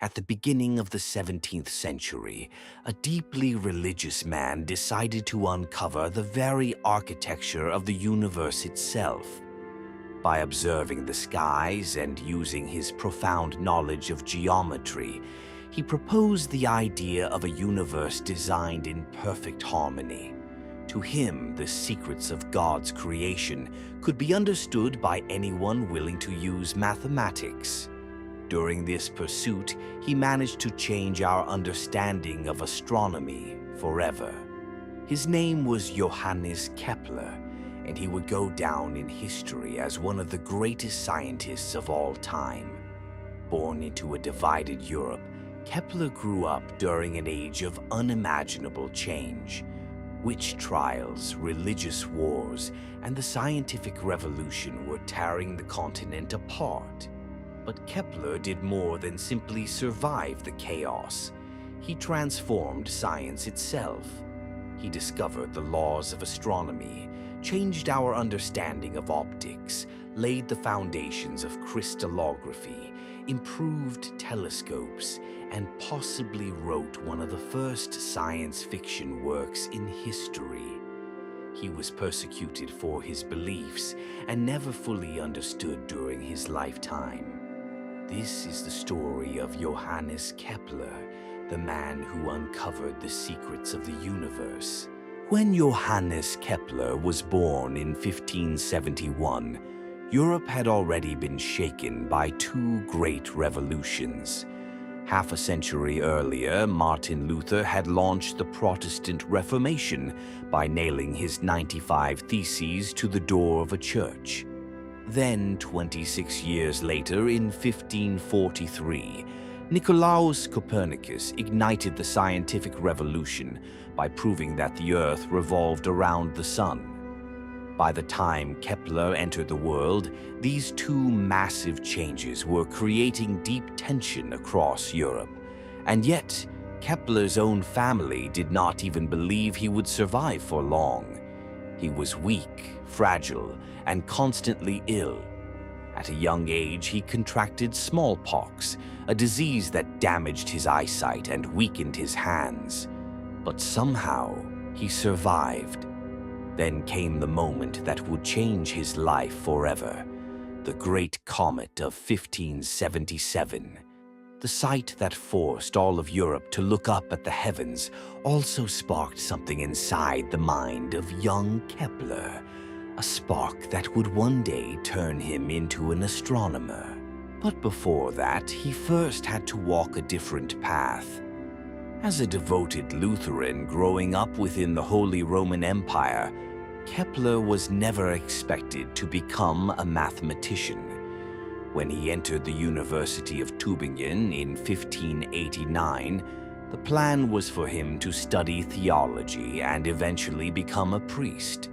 At the beginning of the 17th century, a deeply religious man decided to uncover the very architecture of the universe itself. By observing the skies and using his profound knowledge of geometry, he proposed the idea of a universe designed in perfect harmony. To him, the secrets of God's creation could be understood by anyone willing to use mathematics. During this pursuit, he managed to change our understanding of astronomy forever. His name was Johannes Kepler, and he would go down in history as one of the greatest scientists of all time. Born into a divided Europe, Kepler grew up during an age of unimaginable change. Witch trials, religious wars, and the scientific revolution were tearing the continent apart. But Kepler did more than simply survive the chaos. He transformed science itself. He discovered the laws of astronomy, changed our understanding of optics, laid the foundations of crystallography, improved telescopes, and possibly wrote one of the first science fiction works in history. He was persecuted for his beliefs and never fully understood during his lifetime. This is the story of Johannes Kepler, the man who uncovered the secrets of the universe. When Johannes Kepler was born in 1571, Europe had already been shaken by two great revolutions. Half a century earlier, Martin Luther had launched the Protestant Reformation by nailing his 95 Theses to the door of a church. Then, 26 years later, in 1543, Nicolaus Copernicus ignited the scientific revolution by proving that the Earth revolved around the Sun. By the time Kepler entered the world, these two massive changes were creating deep tension across Europe. And yet, Kepler's own family did not even believe he would survive for long. He was weak, fragile, and constantly ill. At a young age, he contracted smallpox, a disease that damaged his eyesight and weakened his hands. But somehow, he survived. Then came the moment that would change his life forever, the Great Comet of 1577. The sight that forced all of Europe to look up at the heavens also sparked something inside the mind of young Kepler, a spark that would one day turn him into an astronomer. But before that, he first had to walk a different path. As a devoted Lutheran growing up within the Holy Roman Empire, Kepler was never expected to become a mathematician. When he entered the University of Tübingen in 1589, the plan was for him to study theology and eventually become a priest.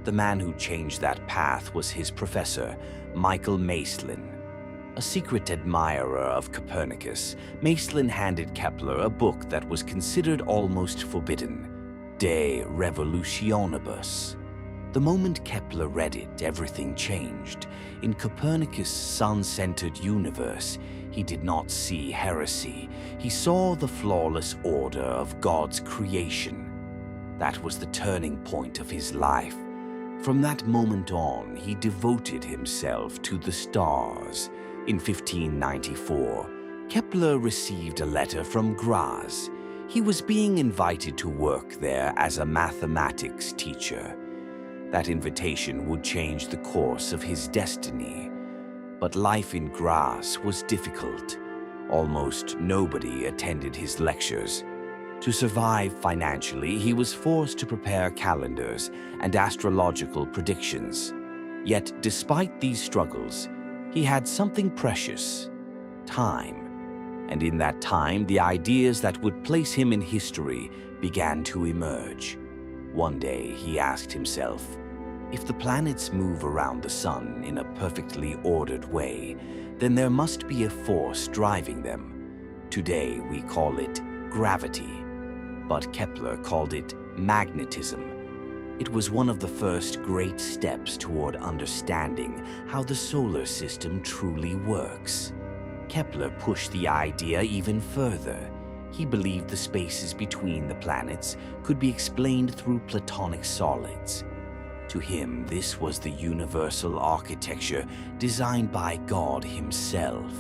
The man who changed that path was his professor, Michael Maestlin. A secret admirer of Copernicus, Maestlin handed Kepler a book that was considered almost forbidden, De Revolutionibus. The moment Kepler read it, everything changed. In Copernicus' sun-centered universe, he did not see heresy. He saw the flawless order of God's creation. That was the turning point of his life. From that moment on, he devoted himself to the stars. In 1594, Kepler received a letter from Graz. He was being invited to work there as a mathematics teacher. That invitation would change the course of his destiny. But life in Graz was difficult. Almost nobody attended his lectures. To survive financially, he was forced to prepare calendars and astrological predictions. Yet, despite these struggles, he had something precious: time. And in that time, the ideas that would place him in history began to emerge. One day, he asked himself, if the planets move around the sun in a perfectly ordered way, then there must be a force driving them. Today, we call it gravity. But Kepler called it magnetism. It was one of the first great steps toward understanding how the solar system truly works. Kepler pushed the idea even further. He believed the spaces between the planets could be explained through Platonic solids. To him, this was the universal architecture designed by God himself.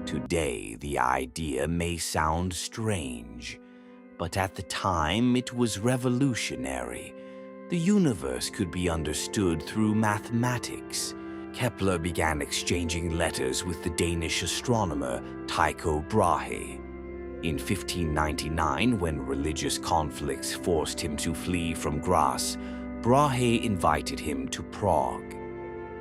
Today, the idea may sound strange, but at the time it was revolutionary. The universe could be understood through mathematics. Kepler began exchanging letters with the Danish astronomer Tycho Brahe. In 1599, when religious conflicts forced him to flee from Graz, Brahe invited him to Prague.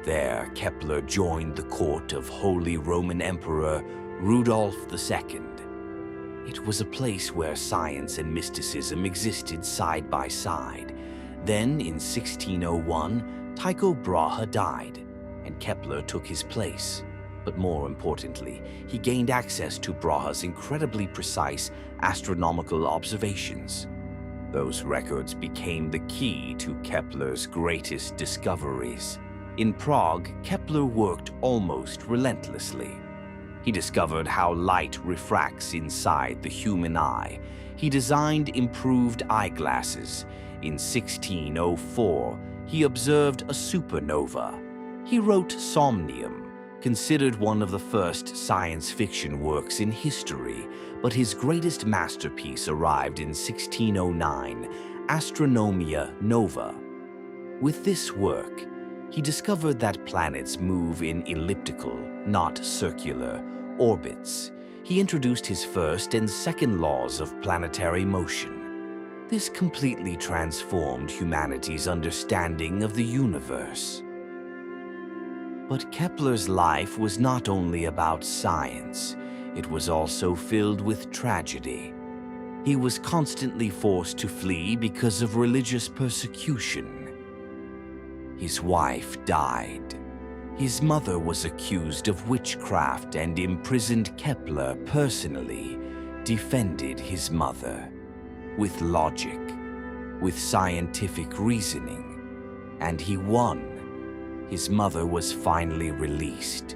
There, Kepler joined the court of Holy Roman Emperor Rudolf II. It was a place where science and mysticism existed side by side. Then, in 1601, Tycho Brahe died, and Kepler took his place. But more importantly, he gained access to Brahe's incredibly precise astronomical observations. Those records became the key to Kepler's greatest discoveries. In Prague, Kepler worked almost relentlessly. He discovered how light refracts inside the human eye. He designed improved eyeglasses. In 1604, he observed a supernova. He wrote Somnium, considered one of the first science fiction works in history, but his greatest masterpiece arrived in 1609, Astronomia Nova. With this work, he discovered that planets move in elliptical, not circular, orbits. He introduced his first and second laws of planetary motion. This completely transformed humanity's understanding of the universe. But Kepler's life was not only about science, it was also filled with tragedy. He was constantly forced to flee because of religious persecution. His wife died. His mother was accused of witchcraft, and imprisoned Kepler personally defended his mother. With logic, with scientific reasoning, and he won. His mother was finally released.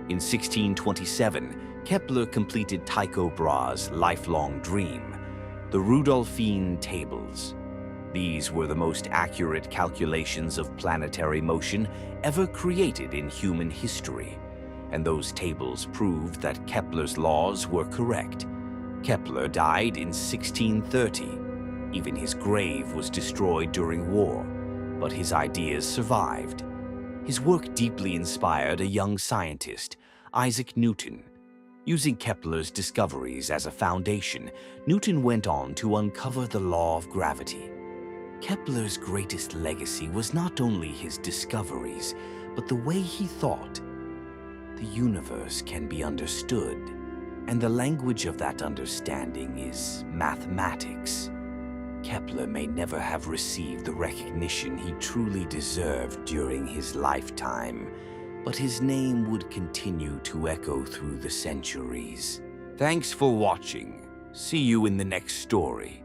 In 1627, Kepler completed Tycho Brahe's lifelong dream, the Rudolphine Tables. These were the most accurate calculations of planetary motion ever created in human history, and those tables proved that Kepler's laws were correct. Kepler died in 1630. Even his grave was destroyed during war, but his ideas survived. His work deeply inspired a young scientist, Isaac Newton. Using Kepler's discoveries as a foundation, Newton went on to uncover the law of gravity. Kepler's greatest legacy was not only his discoveries, but the way he thought. The universe can be understood, and the language of that understanding is mathematics. Kepler may never have received the recognition he truly deserved during his lifetime, but his name would continue to echo through the centuries. Thanks for watching. See you in the next story.